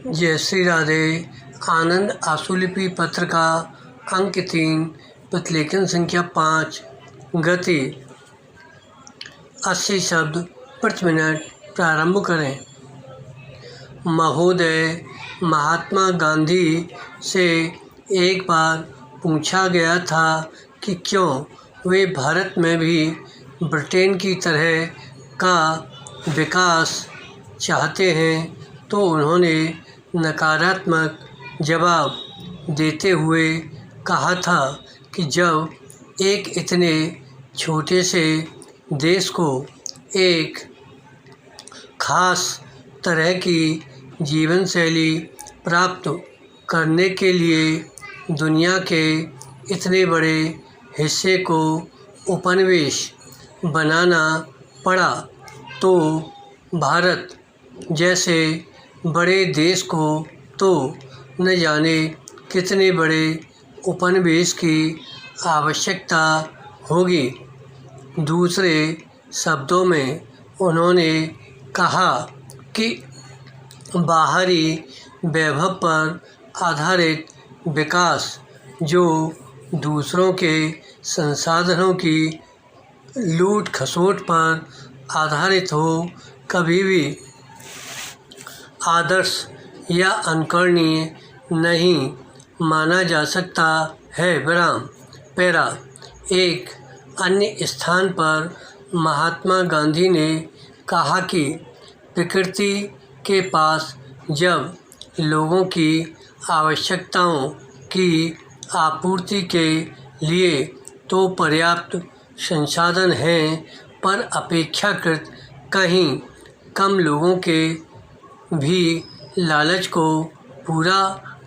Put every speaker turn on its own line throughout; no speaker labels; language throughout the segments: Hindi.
जय श्री राधे। आनंद आशुलिपि पत्र का अंक 3 प्रतिलेखन संख्या 5 गति 80 शब्द प्रति मिनट प्रारंभ करें। महोदय, महात्मा गांधी से एक बार पूछा गया था कि क्यों वे भारत में भी ब्रिटेन की तरह का विकास चाहते हैं, तो उन्होंने नकारात्मक जवाब देते हुए कहा था कि जब एक इतने छोटे से देश को एक खास तरह की जीवन शैली प्राप्त करने के लिए दुनिया के इतने बड़े हिस्से को उपनिवेश बनाना पड़ा, तो भारत जैसे बड़े देश को तो न जाने कितने बड़े उपनिवेश की आवश्यकता होगी। दूसरे शब्दों में उन्होंने कहा कि बाहरी वैभव पर आधारित विकास जो दूसरों के संसाधनों की लूट खसोट पर आधारित हो, कभी भी आदर्श या अनुकरणीय नहीं माना जा सकता है। विराम। पैरा। एक अन्य स्थान पर महात्मा गांधी ने कहा कि प्रकृति के पास जब लोगों की आवश्यकताओं की आपूर्ति के लिए तो पर्याप्त संसाधन हैं, पर अपेक्षाकृत कहीं कम लोगों के भी लालच को पूरा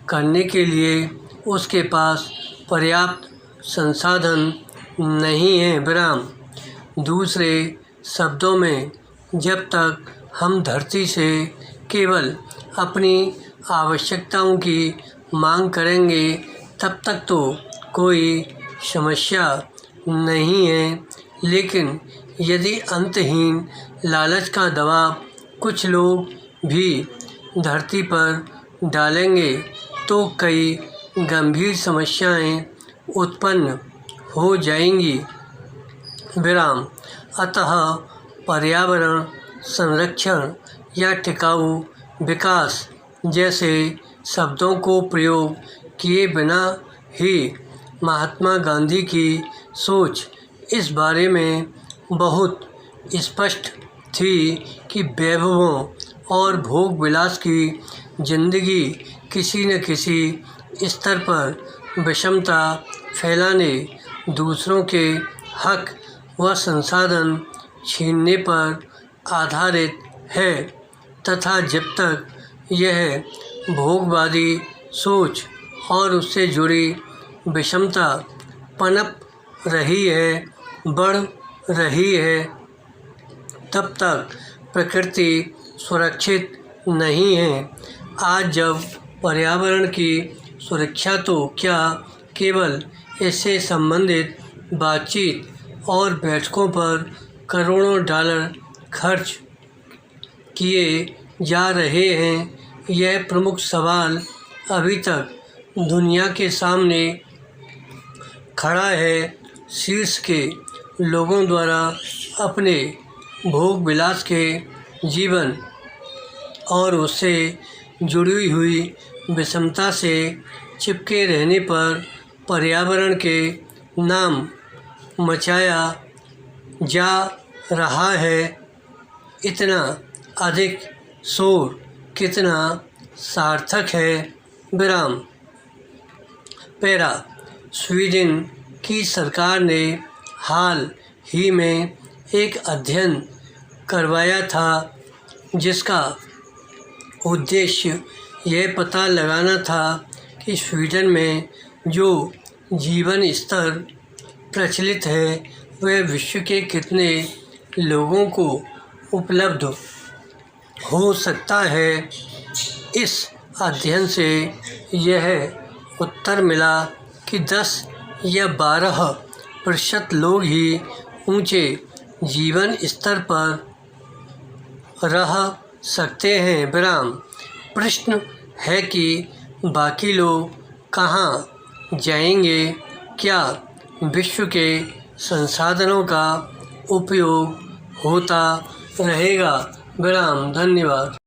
करने के लिए उसके पास पर्याप्त संसाधन नहीं है। विराम। दूसरे शब्दों में, जब तक हम धरती से केवल अपनी आवश्यकताओं की मांग करेंगे, तब तक तो कोई समस्या नहीं है, लेकिन यदि अंतहीन लालच का दबाव कुछ लोग भी धरती पर डालेंगे, तो कई गंभीर समस्याएं उत्पन्न हो जाएंगी। विराम। अतः पर्यावरण संरक्षण या टिकाऊ विकास जैसे शब्दों को प्रयोग किए बिना ही महात्मा गांधी की सोच इस बारे में बहुत स्पष्ट थी कि वैभवों और भोग विलास की जिंदगी किसी न किसी स्तर पर विषमता फैलाने, दूसरों के हक व संसाधन छीनने पर आधारित है, तथा जब तक यह भोगवादी सोच और उससे जुड़ी विषमता पनप रही है, बढ़ रही है, तब तक प्रकृति सुरक्षित नहीं है। आज जब पर्यावरण की सुरक्षा तो क्या, केवल इससे संबंधित बातचीत और बैठकों पर करोड़ों डॉलर खर्च किए जा रहे हैं, यह प्रमुख सवाल अभी तक दुनिया के सामने खड़ा है। शीर्ष के लोगों द्वारा अपने भोग विलास के जीवन और उससे जुड़ी हुई विषमता से चिपके रहने पर पर्यावरण के नाम मचाया जा रहा है। इतना अधिक शोर कितना सार्थक है। विराम। पैरा। स्वीडन की सरकार ने हाल ही में एक अध्ययन करवाया था, जिसका उद्देश्य यह पता लगाना था कि स्वीडन में जो जीवन स्तर प्रचलित है, वह विश्व के कितने लोगों को उपलब्ध हो सकता है। इस अध्ययन से यह उत्तर मिला कि 10 या 12% लोग ही ऊंचे जीवन स्तर पर रह सकते हैं। विराम। प्रश्न है कि बाकी लोग कहाँ जाएंगे, क्या विश्व के संसाधनों का उपयोग होता रहेगा। विराम। धन्यवाद।